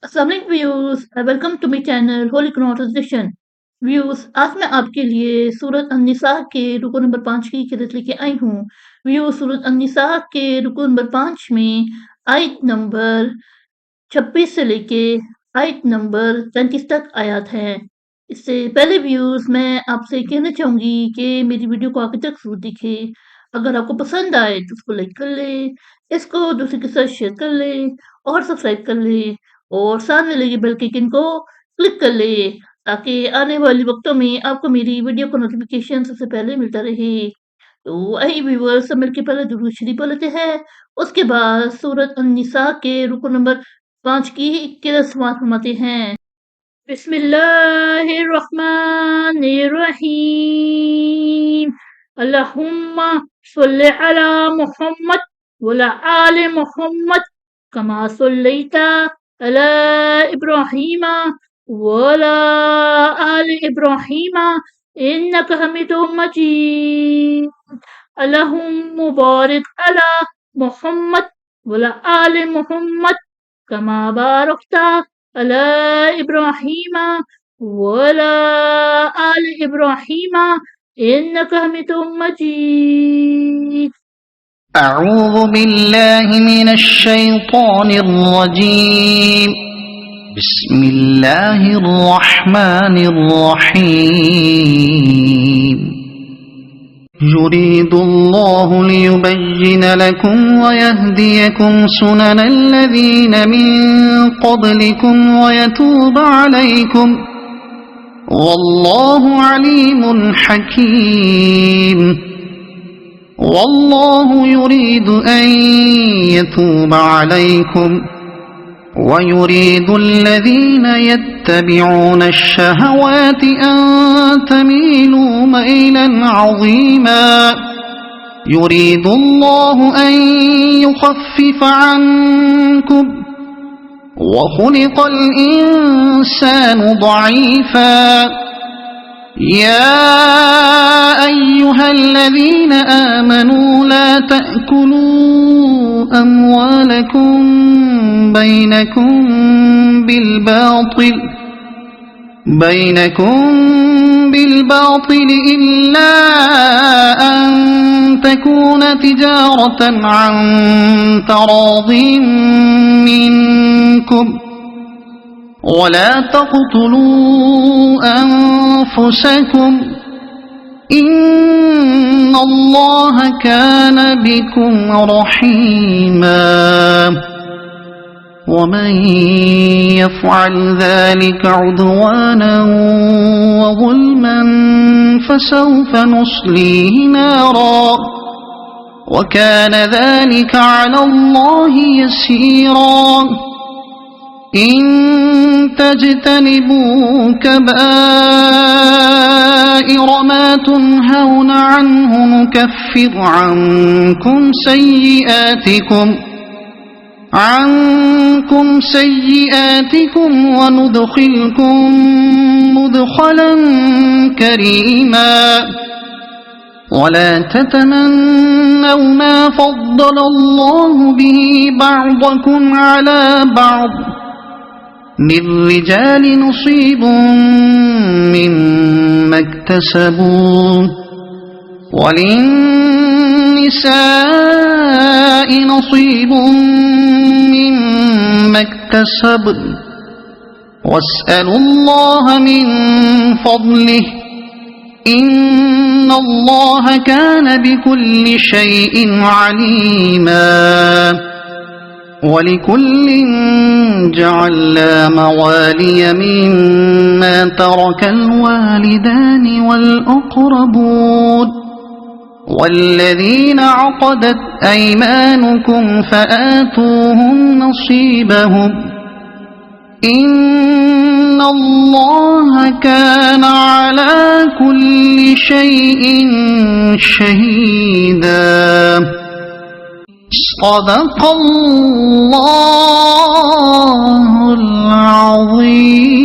السلام علیکم views, welcome to my channel Holy Conversation views. آج میں آپ کے لیے سورۃ النساء کے رکو نمبر 5 کی قرأت لے کے آئی ہوں۔ ویوز، سورۃ النساء کے رکو نمبر 5 میں آیت نمبر 26 سے لے کے آیت نمبر 33 تک آیات ہے۔ اس سے پہلے ویوز میں آپ سے کہنا چاہوں گی کہ میری ویڈیو کو آگے تک ضرور دیکھیں۔ اگر آپ کو پسند آئے تو اس کو لائک کر لیں، اس کو دوسرے کے ساتھ شیئر کر لیں اور سبسکرائب کر لیں، اور سامنے لگے بیل کے آئکن کو کلک کر لیں تاکہ آنے والے وقتوں میں آپ کو میری ویڈیو کا نوٹیفیکیشن سب سے پہلے ملتا رہے۔ تو آئیے ویورز، سب مل کے پہلے درود شریف پڑھ لیتے ہیں، اس کے بعد سورۃ النساء کے رکو نمبر 5 کی قرأت سماعت فرماتے ہیں۔ بسم اللہ الرحمن الرحیم، اللہم صل علی محمد وعلی آل محمد کما صلیت علی ابراہیم وعلی آل ابراہیم انک حمید مجید، اللہم بارک علی محمد وعلی آل محمد کما بارکت علی ابراہیم وعلی آل ابراہیم انک حمید مجید۔ اعوذ باللہ من الشیطان الرجیم، بسم اللہ الرحمن الرحیم۔ يريد الله ليبين لكم ويهديكم سنن الذين من قبلكم ويتوب عليكم والله عليم حكيم۔ والله يريد أن يتوب عليكم ويريد الذين يتبعون الشهوات أن تميلوا ميلا عظيما، يريد الله أن يخفف عنكم وخلق الإنسان ضعيفا، يا أيها الذين آمنوا لا تأكلوا أموالكم بينكم بالباطل إلا أن تكون تجارة عن تراض منكم، ولا تقتلوا أنفسكم إن الله كان بكم رحيما، ومن يفعل ذلك عدوانا وظلما فسوف نصليه نارا وكان ذلك على الله يسيرا۔ إن تجتنبوا كبائر ما تنهون عنه نكفر عنكم سيئاتكم وندخلكم مدخلا كريما، ولا تتمنوا ما فضل الله به بعضكم على بعض، للرجال نصيب مما اكتسبوا وللنساء نصيب مما اكتسبن، واسألوا الله من فضله إن الله كان بكل شيء عليما۔ وَلِكُلٍّ جَعَلْنَا مَوَالِيَ مِمَّا تَرَكَ الْوَالِدَانِ وَالْأَقْرَبُونَ وَالَّذِينَ عَقَدَتْ أَيْمَانُكُمْ فَآتُوهُمْ نَصِيبَهُمْ إِنَّ اللَّهَ كَانَ عَلَى كُلِّ شَيْءٍ شَهِيدًا۔ صدق اللہ العظیم۔